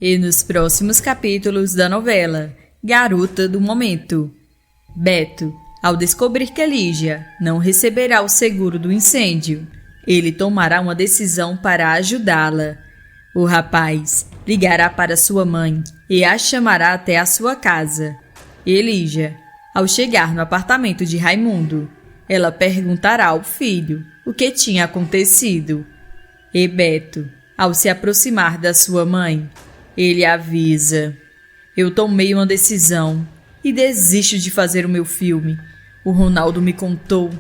E nos próximos capítulos da novela Garota do Momento, Beto, ao descobrir que Lígia não receberá o seguro do incêndio, ele tomará uma decisão para ajudá-la. O rapaz ligará para sua mãe e a chamará até a sua casa. E Lígia, ao chegar no apartamento de Raimundo, ela perguntará ao filho o que tinha acontecido. E Beto, ao se aproximar da sua mãe, ele avisa: eu tomei uma decisão e desisto de fazer o meu filme. O Ronaldo me contou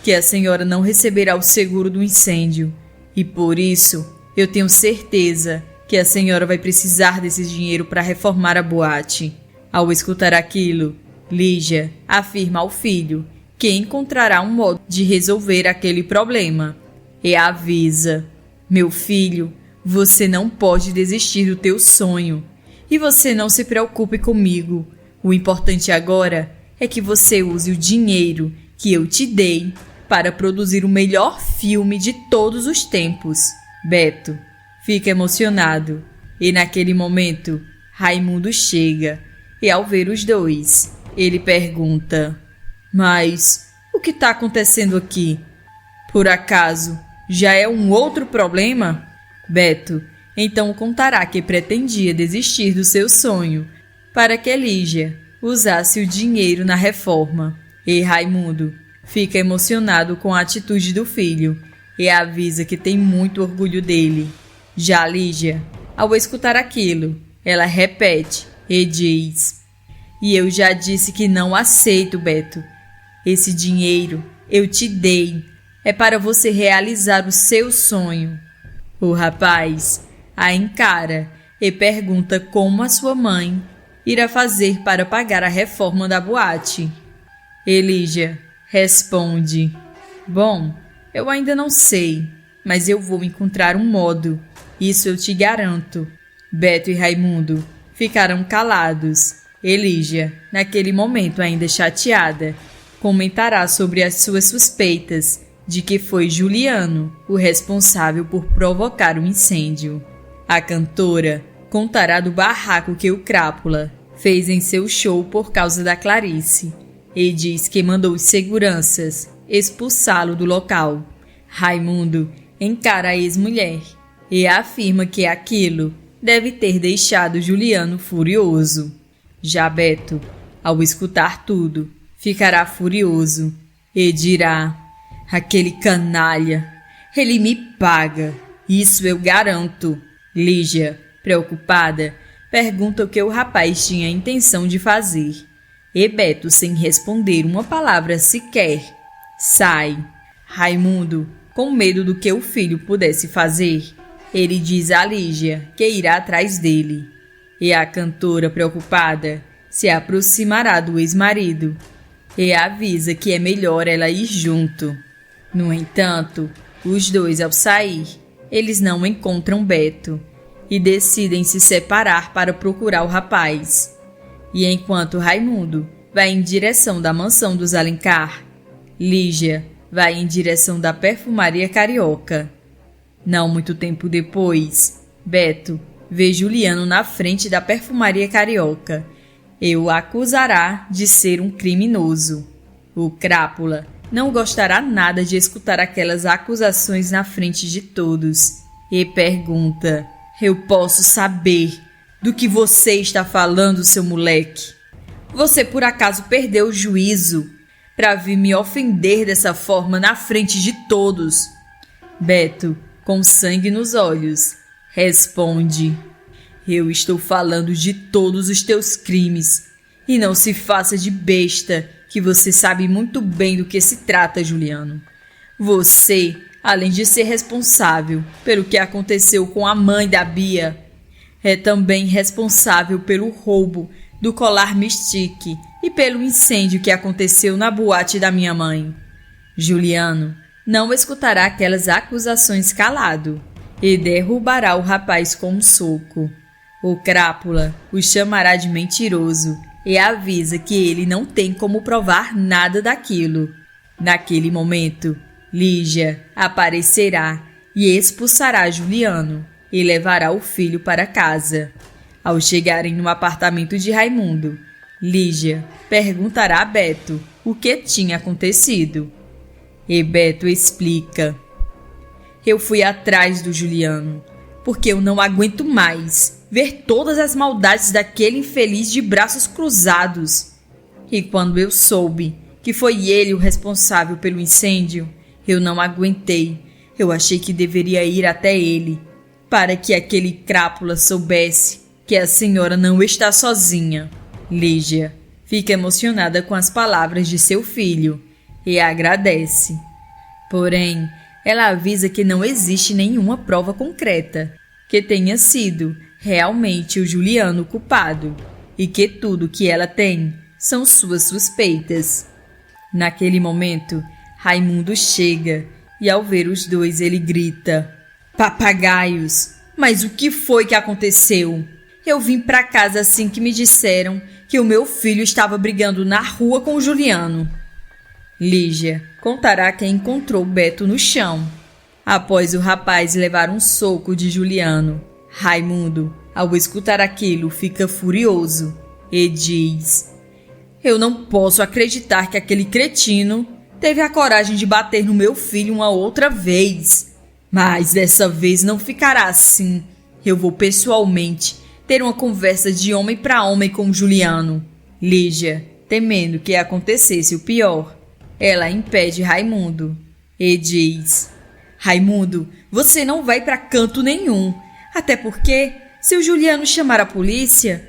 que a senhora não receberá o seguro do incêndio e por isso eu tenho certeza que a senhora vai precisar desse dinheiro para reformar a boate. Ao escutar aquilo, Lígia afirma ao filho que encontrará um modo de resolver aquele problema e avisa: meu filho, você não pode desistir do teu sonho. E você não se preocupe comigo. O importante agora é que você use o dinheiro que eu te dei para produzir o melhor filme de todos os tempos. Beto fica emocionado e naquele momento Raimundo chega e ao ver os dois, ele pergunta: mas o que está acontecendo aqui? Por acaso já é um outro problema? Beto então contará que pretendia desistir do seu sonho para que Lígia usasse o dinheiro na reforma. E Raimundo fica emocionado com a atitude do filho e avisa que tem muito orgulho dele. Já Lígia, ao escutar aquilo, ela repete e diz: e eu já disse que não aceito, Beto. Esse dinheiro eu te dei, é para você realizar o seu sonho. O rapaz a encara e pergunta como a sua mãe irá fazer para pagar a reforma da boate. Lígia responde: bom, eu ainda não sei, mas eu vou encontrar um modo, isso eu te garanto. Beto e Raimundo ficaram calados. Lígia, naquele momento ainda chateada, comentará sobre as suas suspeitas de que foi Juliano o responsável por provocar o incêndio. A cantora contará do barraco que o Crápula fez em seu show por causa da Clarice e diz que mandou os seguranças expulsá-lo do local. Raimundo encara a ex-mulher e afirma que aquilo deve ter deixado Juliano furioso. Já Beto, ao escutar tudo, ficará furioso e dirá: aquele canalha, ele me paga, isso eu garanto. Lígia, preocupada, pergunta o que o rapaz tinha a intenção de fazer. E Beto, sem responder uma palavra sequer, sai. Raimundo, com medo do que o filho pudesse fazer, ele diz a Lígia que irá atrás dele. E a cantora, preocupada, se aproximará do ex-marido e avisa que é melhor ela ir junto. No entanto, os dois, ao sair, eles não encontram Beto e decidem se separar para procurar o rapaz. E enquanto Raimundo vai em direção da mansão dos Alencar, Lígia vai em direção da perfumaria Carioca. Não muito tempo depois, Beto vê Juliano na frente da perfumaria Carioca e o acusará de ser um criminoso. O Crápula não gostará nada de escutar aquelas acusações na frente de todos e pergunta: eu posso saber do que você está falando, seu moleque? Você por acaso perdeu o juízo para vir me ofender dessa forma na frente de todos? Beto, com sangue nos olhos, responde: eu estou falando de todos os teus crimes. E não se faça de besta, que você sabe muito bem do que se trata, Juliano. Você, além de ser responsável pelo que aconteceu com a mãe da Bia, é também responsável pelo roubo do colar Mystique e pelo incêndio que aconteceu na boate da minha mãe. Juliano não escutará aquelas acusações calado e derrubará o rapaz com um soco. O Crápula o chamará de mentiroso e avisa que ele não tem como provar nada daquilo. Naquele momento, Lígia aparecerá e expulsará Juliano e levará o filho para casa. Ao chegarem no apartamento de Raimundo, Lígia perguntará a Beto o que tinha acontecido. E Beto explica: eu fui atrás do Juliano, porque eu não aguento mais ver todas as maldades daquele infeliz de braços cruzados. E quando eu soube que foi ele o responsável pelo incêndio, eu não aguentei. Eu achei que deveria ir até ele, para que aquele crápula soubesse que a senhora não está sozinha. Lígia fica emocionada com as palavras de seu filho e agradece. Porém, ela avisa que não existe nenhuma prova concreta que tenha sido realmente o Juliano culpado e que tudo que ela tem são suas suspeitas. Naquele momento, Raimundo chega e ao ver os dois ele grita: papagaios, mas o que foi que aconteceu? Eu vim para casa assim que me disseram que o meu filho estava brigando na rua com o Juliano. Lígia contará que encontrou Beto no chão, após o rapaz levar um soco de Juliano. Raimundo, ao escutar aquilo, fica furioso e diz: eu não posso acreditar que aquele cretino teve a coragem de bater no meu filho uma outra vez. Mas dessa vez não ficará assim. Eu vou pessoalmente ter uma conversa de homem para homem com o Juliano. Lígia, temendo que acontecesse o pior, ela impede Raimundo e diz: Raimundo, você não vai para canto nenhum. Até porque, se o Juliano chamar a polícia,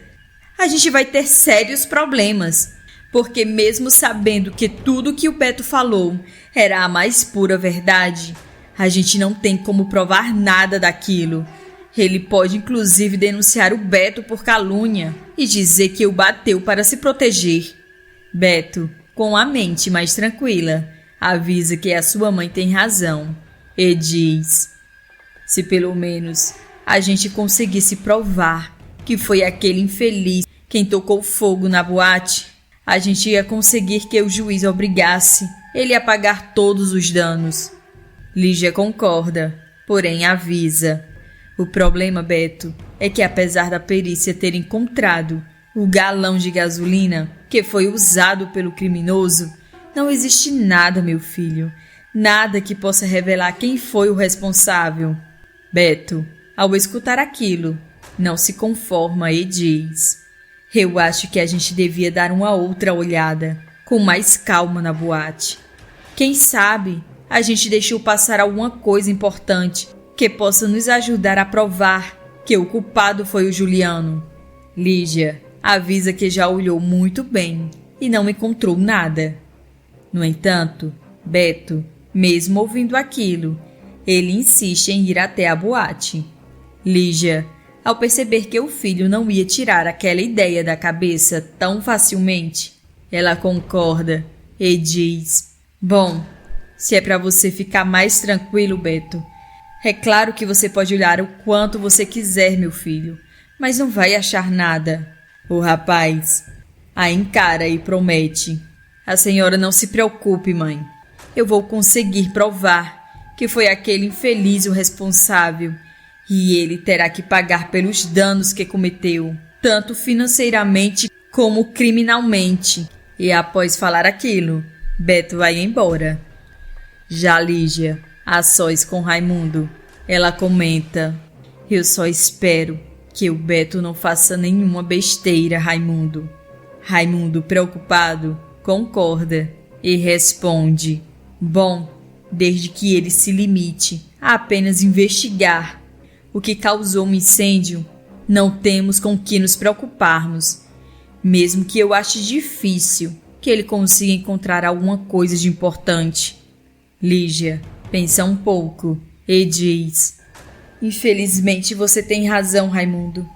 a gente vai ter sérios problemas. Porque mesmo sabendo que tudo que o Beto falou era a mais pura verdade, a gente não tem como provar nada daquilo. Ele pode inclusive denunciar o Beto por calúnia e dizer que o bateu para se proteger. Beto, com a mente mais tranquila, avisa que a sua mãe tem razão e diz: se pelo menos a gente conseguisse provar que foi aquele infeliz quem tocou fogo na boate, a gente ia conseguir que o juiz obrigasse ele a pagar todos os danos. Lígia concorda, porém avisa: o problema, Beto, é que apesar da perícia ter encontrado o galão de gasolina que foi usado pelo criminoso, não existe nada, meu filho, nada que possa revelar quem foi o responsável. Beto, ao escutar aquilo, não se conforma e diz: eu acho que a gente devia dar uma outra olhada, com mais calma na boate. Quem sabe a gente deixou passar alguma coisa importante que possa nos ajudar a provar que o culpado foi o Juliano. Lígia avisa que já olhou muito bem e não encontrou nada. No entanto, Beto, mesmo ouvindo aquilo, ele insiste em ir até a boate. Lígia, ao perceber que o filho não ia tirar aquela ideia da cabeça tão facilmente, ela concorda e diz: bom, se é para você ficar mais tranquilo, Beto, é claro que você pode olhar o quanto você quiser, meu filho, mas não vai achar nada. O rapaz a encara e promete: a senhora não se preocupe, mãe. Eu vou conseguir provar que foi aquele infeliz o responsável e ele terá que pagar pelos danos que cometeu, tanto financeiramente como criminalmente. E após falar aquilo, Beto vai embora. Já Lígia, a sós com Raimundo, ela comenta: eu só espero que o Beto não faça nenhuma besteira, Raimundo. Raimundo, preocupado, concorda e responde: bom, desde que ele se limite a apenas investigar o que causou um incêndio, não temos com que nos preocuparmos, mesmo que eu ache difícil que ele consiga encontrar alguma coisa de importante. Lígia pensa um pouco e diz: infelizmente você tem razão, Raimundo.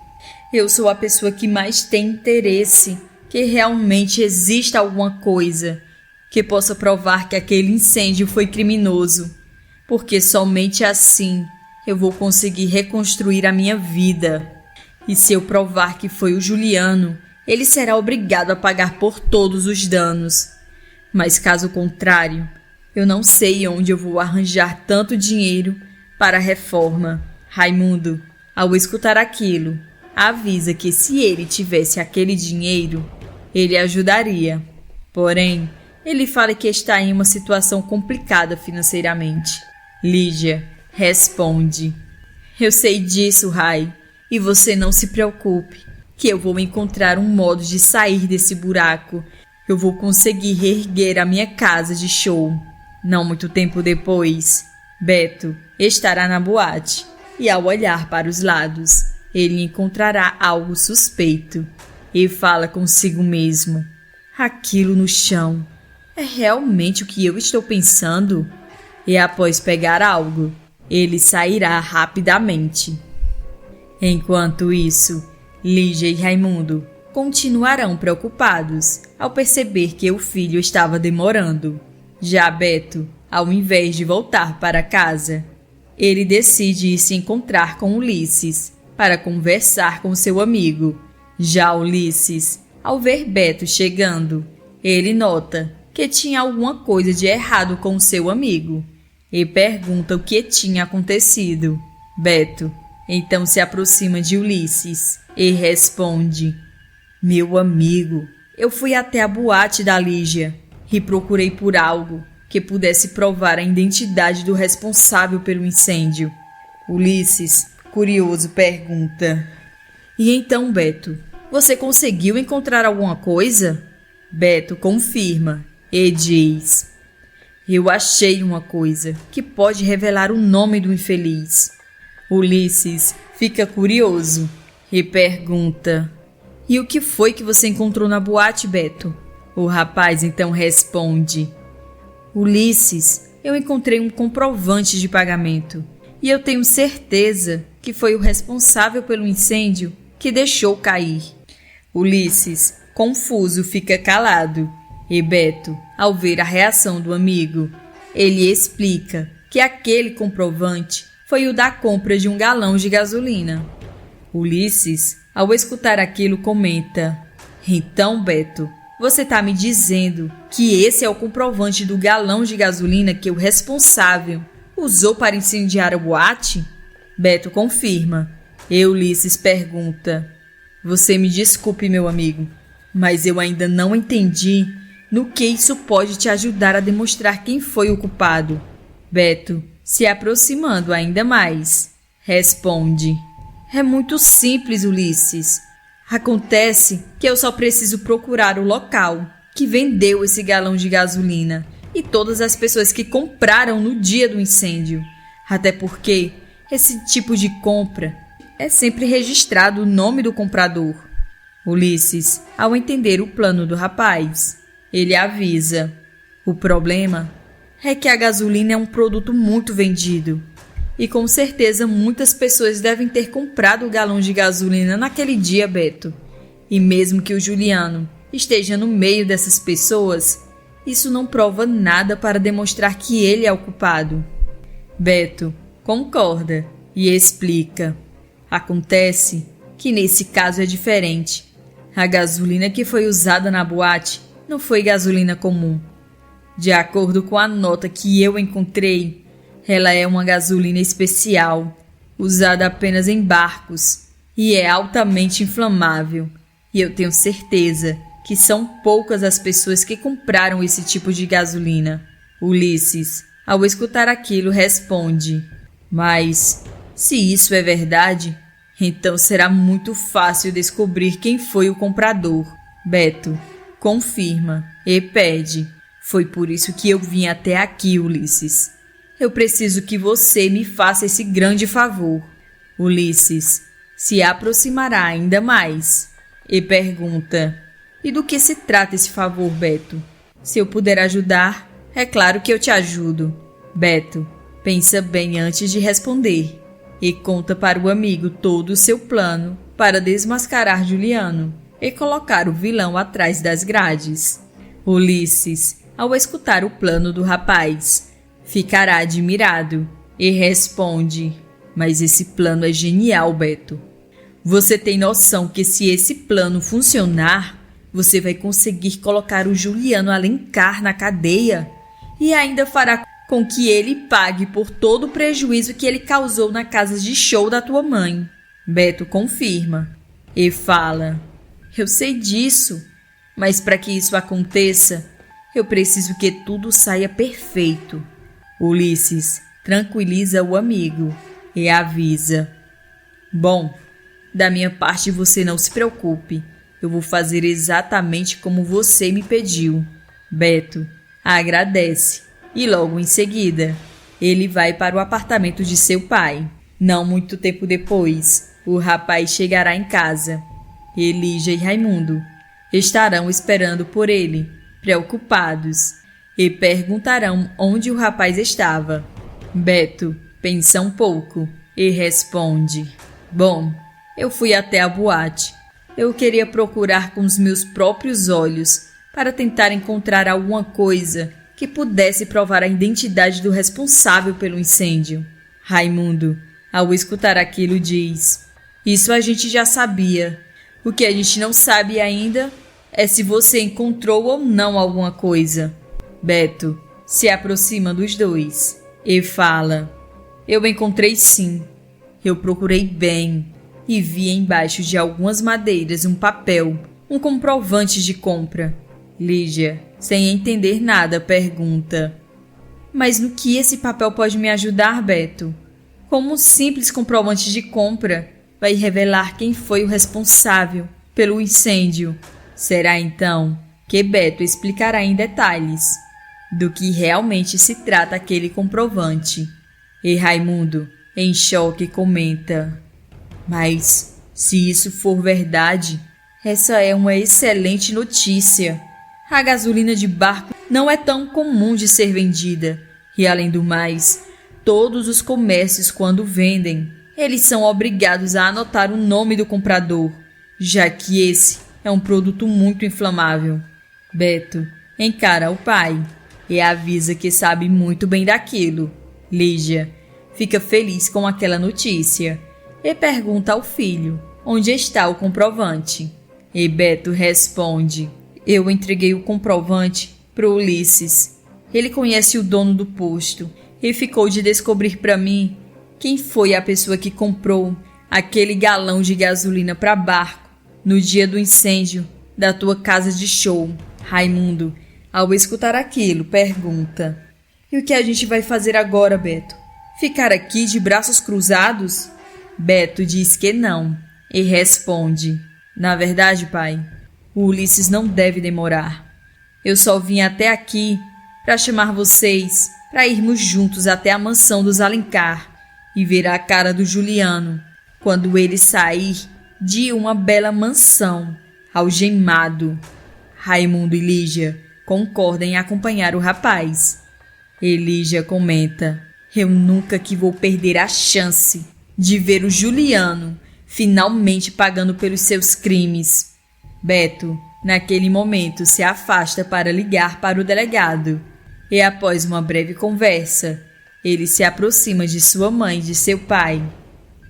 Eu sou a pessoa que mais tem interesse que realmente exista alguma coisa que possa provar que aquele incêndio foi criminoso, porque somente assim eu vou conseguir reconstruir a minha vida. E se eu provar que foi o Juliano, ele será obrigado a pagar por todos os danos. Mas caso contrário, eu não sei onde eu vou arranjar tanto dinheiro para a reforma. Raimundo, ao escutar aquilo, avisa que se ele tivesse aquele dinheiro, ele ajudaria. Porém, ele fala que está em uma situação complicada financeiramente. Lígia responde: eu sei disso, Rai, e você não se preocupe, que eu vou encontrar um modo de sair desse buraco. Eu vou conseguir reerguer a minha casa de show. Não muito tempo depois, Beto estará na boate e, ao olhar para os lados, ele encontrará algo suspeito e fala consigo mesmo: aquilo no chão é realmente o que eu estou pensando? E após pegar algo, ele sairá rapidamente. Enquanto isso, Lígia e Raimundo continuarão preocupados ao perceber que o filho estava demorando. Já Beto, ao invés de voltar para casa, ele decide ir se encontrar com Ulisses para conversar com seu amigo. Já Ulisses, ao ver Beto chegando, ele nota que tinha alguma coisa de errado com seu amigo e pergunta o que tinha acontecido. Beto então se aproxima de Ulisses e responde: meu amigo, eu fui até a boate da Lígia e procurei por algo que pudesse provar a identidade do responsável pelo incêndio. Ulisses, curioso, pergunta: e então, Beto, você conseguiu encontrar alguma coisa? Beto confirma e diz: eu achei uma coisa que pode revelar o nome do infeliz. Ulisses fica curioso e pergunta: e o que foi que você encontrou na boate, Beto? O rapaz então responde: Ulisses, eu encontrei um comprovante de pagamento e eu tenho certeza que foi o responsável pelo incêndio que deixou cair. Ulisses, confuso, fica calado e Beto, ao ver a reação do amigo, ele explica que aquele comprovante foi o da compra de um galão de gasolina. Ulisses, ao escutar aquilo, comenta: então, Beto, você está me dizendo que esse é o comprovante do galão de gasolina que o responsável usou para incendiar a boate? Beto confirma. E Ulisses pergunta: você me desculpe, meu amigo, mas eu ainda não entendi no que isso pode te ajudar a demonstrar quem foi o culpado. Beto, se aproximando ainda mais, responde: é muito simples, Ulisses. Acontece que eu só preciso procurar o local que vendeu esse galão de gasolina e todas as pessoas que compraram no dia do incêndio. Até porque esse tipo de compra é sempre registrado o nome do comprador. Ulisses, ao entender o plano do rapaz, ele avisa: o problema é que a gasolina é um produto muito vendido e com certeza muitas pessoas devem ter comprado o galão de gasolina naquele dia, Beto. E mesmo que o Juliano esteja no meio dessas pessoas, isso não prova nada para demonstrar que ele é o culpado. Beto concorda e explica: acontece que nesse caso é diferente. A gasolina que foi usada na boate não foi gasolina comum. De acordo com a nota que eu encontrei, ela é uma gasolina especial, usada apenas em barcos e é altamente inflamável. E eu tenho certeza que são poucas as pessoas que compraram esse tipo de gasolina. Ulisses, ao escutar aquilo, responde: mas se isso é verdade, então será muito fácil descobrir quem foi o comprador. Beto confirma e pede: foi por isso que eu vim até aqui, Ulisses. Eu preciso que você me faça esse grande favor. Ulisses se aproximará ainda mais e pergunta: e do que se trata esse favor, Beto? Se eu puder ajudar, é claro que eu te ajudo. Beto pensa bem antes de responder e conta para o amigo todo o seu plano para desmascarar Juliano e colocar o vilão atrás das grades. Ulisses, ao escutar o plano do rapaz, ficará admirado e responde: mas esse plano é genial, Beto. Você tem noção que se esse plano funcionar, você vai conseguir colocar o Juliano Alencar na cadeia e ainda fará com que ele pague por todo o prejuízo que ele causou na casa de show da tua mãe. Beto confirma E fala: eu sei disso, mas para que isso aconteça, eu preciso que tudo saia perfeito. Ulisses tranquiliza o amigo e avisa: bom, da minha parte você não se preocupe, eu vou fazer exatamente como você me pediu. Beto agradece e logo em seguida ele vai para o apartamento de seu pai. Não muito tempo depois, o rapaz chegará em casa. Lígia e Raimundo estarão esperando por ele, preocupados, e perguntarão onde o rapaz estava. Beto pensa um pouco e responde: bom, eu fui até a boate. Eu queria procurar com os meus próprios olhos para tentar encontrar alguma coisa que pudesse provar a identidade do responsável pelo incêndio. Raimundo, ao escutar aquilo, diz: isso a gente já sabia. O que a gente não sabe ainda é se você encontrou ou não alguma coisa. Beto se aproxima dos dois e fala: eu encontrei sim. Eu procurei bem e vi embaixo de algumas madeiras um papel, um comprovante de compra. Lígia, sem entender nada, pergunta: mas no que esse papel pode me ajudar, Beto? Como um simples comprovante de compra vai revelar quem foi o responsável pelo incêndio? Será então que Beto explicará em detalhes do que realmente se trata aquele comprovante. E Raimundo, em choque, comenta: mas se isso for verdade, essa é uma excelente notícia. A gasolina de barco não é tão comum de ser vendida e, além do mais, todos os comércios, quando vendem, eles são obrigados a anotar o nome do comprador, já que esse é um produto muito inflamável. Beto encara o pai e avisa que sabe muito bem daquilo. Lígia fica feliz com aquela notícia e pergunta ao filho onde está o comprovante. E Beto responde: eu entreguei o comprovante para Ulisses. Ele conhece o dono do posto e ficou de descobrir para mim quem foi a pessoa que comprou aquele galão de gasolina para barco no dia do incêndio da tua casa de show. Raimundo, ao escutar aquilo, pergunta: e o que a gente vai fazer agora, Beto? Ficar aqui de braços cruzados? Beto diz que não e responde: na verdade, pai, o Ulisses não deve demorar. Eu só vim até aqui para chamar vocês para irmos juntos até a mansão dos Alencar e ver a cara do Juliano quando ele sair de uma bela mansão, algemado. Raimundo e Lígia concordam em acompanhar o rapaz. E Lígia comenta: eu nunca que vou perder a chance de ver o Juliano finalmente pagando pelos seus crimes. Beto, naquele momento, se afasta para ligar para o delegado. E após uma breve conversa, ele se aproxima de sua mãe e de seu pai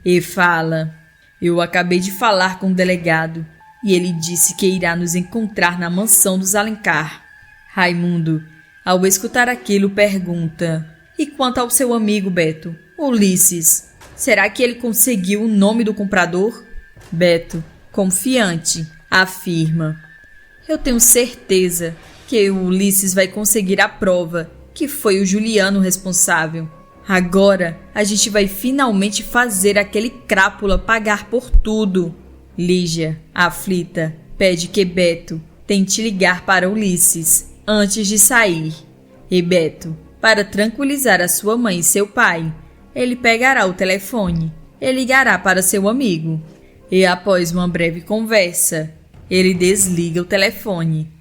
e fala: eu acabei de falar com o delegado e ele disse que irá nos encontrar na mansão dos Alencar. Raimundo, ao escutar aquilo, pergunta: e quanto ao seu amigo Beto, Ulisses? Será que ele conseguiu o nome do comprador? Beto, confiante, afirma: eu tenho certeza que o Ulisses vai conseguir a prova que foi o Juliano responsável. Agora a gente vai finalmente fazer aquele crápula pagar por tudo. Lígia, aflita, pede que Beto tente ligar para Ulisses antes de sair. E Beto, para tranquilizar a sua mãe e seu pai, ele pegará o telefone e ligará para seu amigo. E após uma breve conversa, ele desliga o telefone.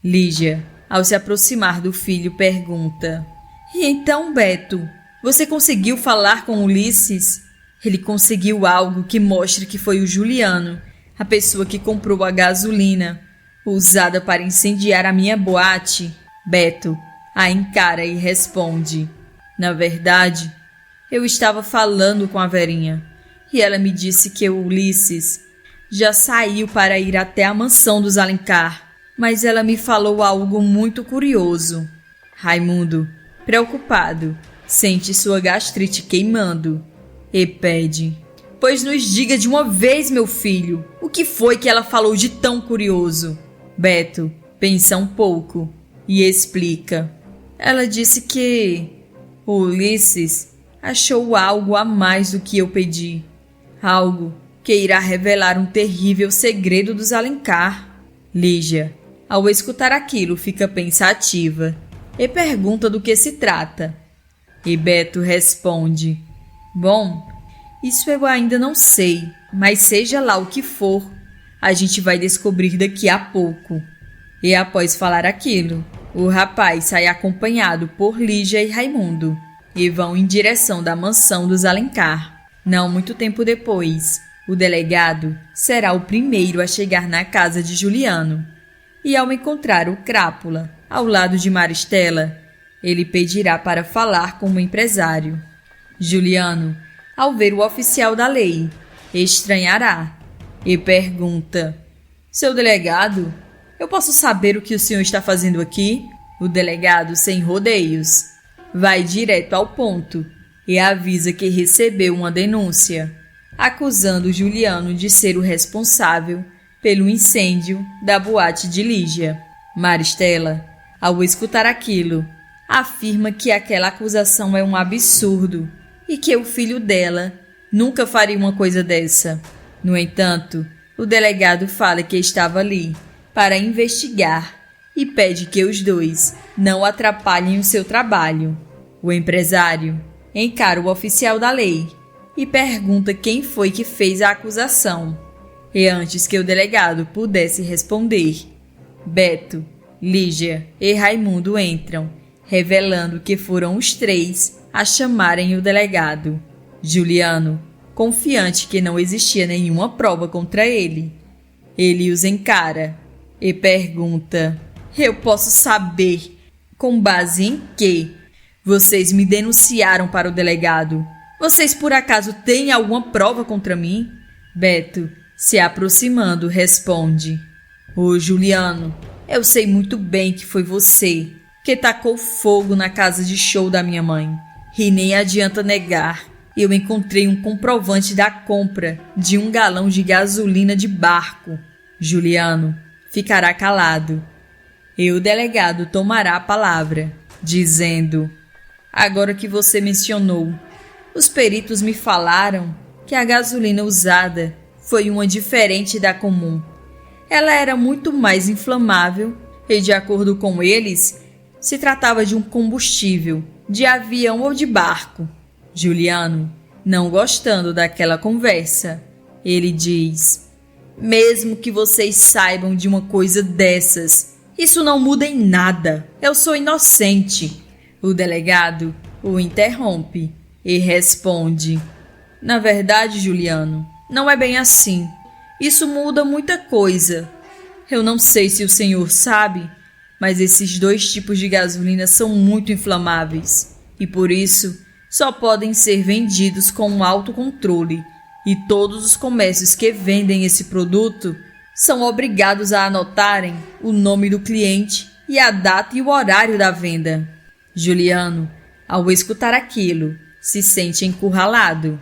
Lígia, ao se aproximar do filho, pergunta: e então, Beto, você conseguiu falar com Ulisses? Ele conseguiu algo que mostre que foi o Juliano, a pessoa que comprou a gasolina usada para incendiar a minha boate? Beto a encara e responde: na verdade, eu estava falando com a Verinha e ela me disse que o Ulisses já saiu para ir até a mansão dos Alencar, mas ela me falou algo muito curioso. Raimundo, preocupado, sente sua gastrite queimando e pede: Pois nos diga de uma vez, meu filho, o que foi que ela falou de tão curioso? Beto pensa um pouco e explica. Ela disse que Ulisses achou algo a mais do que eu pedi. Algo que irá revelar um terrível segredo dos Alencar. Lígia, ao escutar aquilo, fica pensativa e pergunta do que se trata. E Beto responde: Bom, isso eu ainda não sei, mas seja lá o que for, a gente vai descobrir daqui a pouco. E após falar aquilo, o rapaz sai acompanhado por Lígia e Raimundo e vão em direção da mansão dos Alencar. Não muito tempo depois, o delegado será o primeiro a chegar na casa de Juliano. E ao encontrar o Crápula ao lado de Maristela, ele pedirá para falar com o empresário. Juliano, ao ver o oficial da lei, estranhará e pergunta: Seu delegado, eu posso saber o que o senhor está fazendo aqui? O delegado, sem rodeios, vai direto ao ponto e avisa que recebeu uma denúncia, acusando Juliano de ser o responsável pelo incêndio da boate de Lígia. Maristela, ao escutar aquilo, afirma que aquela acusação é um absurdo e que o filho dela nunca faria uma coisa dessa. No entanto, o delegado fala que estava ali para investigar e pede que os dois não atrapalhem o seu trabalho. O empresário encara o oficial da lei e pergunta quem foi que fez a acusação. E antes que o delegado pudesse responder, Beto, Lígia e Raimundo entram, revelando que foram os três a chamarem o delegado. Juliano, confiante que não existia nenhuma prova contra ele, ele os encara e pergunta: Eu posso saber com base em que vocês me denunciaram para o delegado? Vocês por acaso têm alguma prova contra mim? Beto, se aproximando, responde: Ô Juliano, eu sei muito bem que foi você que tacou fogo na casa de show da minha mãe. E nem adianta negar, eu encontrei um comprovante da compra de 1 galão de gasolina de barco. Juliano ficará calado e o delegado tomará a palavra, dizendo: Agora que você mencionou, os peritos me falaram que a gasolina usada foi uma diferente da comum. Ela era muito mais inflamável e, de acordo com eles, se tratava de um combustível de avião ou de barco. Juliano, não gostando daquela conversa, ele diz: Mesmo que vocês saibam de uma coisa dessas, isso não muda em nada. Eu sou inocente. O delegado o interrompe e responde: Na verdade, Juliano, não é bem assim. Isso muda muita coisa. Eu não sei se o senhor sabe, mas esses 2 tipos de gasolina são muito inflamáveis e, por isso, só podem ser vendidos com um alto controle, e todos os comércios que vendem esse produto são obrigados a anotarem o nome do cliente e a data e o horário da venda. Juliano, ao escutar aquilo, se sente encurralado.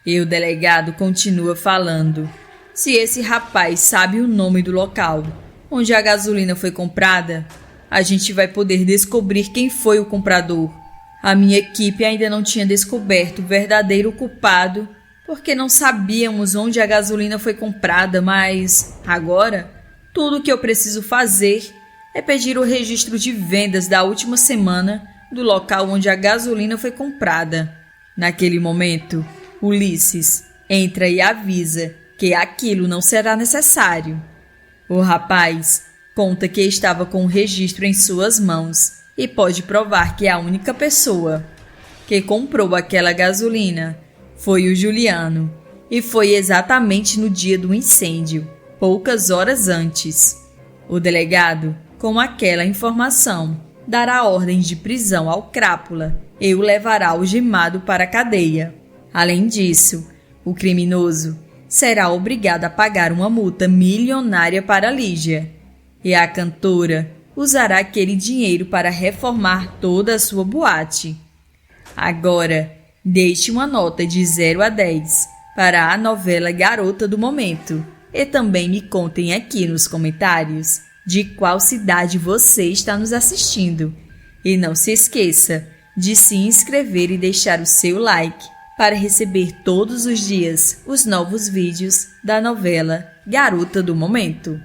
E o delegado continua falando: Se esse rapaz sabe o nome do local onde a gasolina foi comprada, a gente vai poder descobrir quem foi o comprador. A minha equipe ainda não tinha descoberto o verdadeiro culpado porque não sabíamos onde a gasolina foi comprada, mas agora tudo o que eu preciso fazer é pedir o registro de vendas da última semana do local onde a gasolina foi comprada. Naquele momento, Ulisses entra e avisa que aquilo não será necessário. O rapaz conta que estava com o registro em suas mãos e pode provar que a única pessoa que comprou aquela gasolina foi o Juliano, e foi exatamente no dia do incêndio, poucas horas antes. O delegado, com aquela informação, dará ordens de prisão ao Crápula e o levará algemado para a cadeia. Além disso, o criminoso será obrigado a pagar uma multa milionária para Lígia, e a cantora usará aquele dinheiro para reformar toda a sua boate. Agora, deixe uma nota de 0 a 10 para a novela Garota do Momento. E também me contem aqui nos comentários de qual cidade você está nos assistindo. E não se esqueça de se inscrever e deixar o seu like para receber todos os dias os novos vídeos da novela Garota do Momento.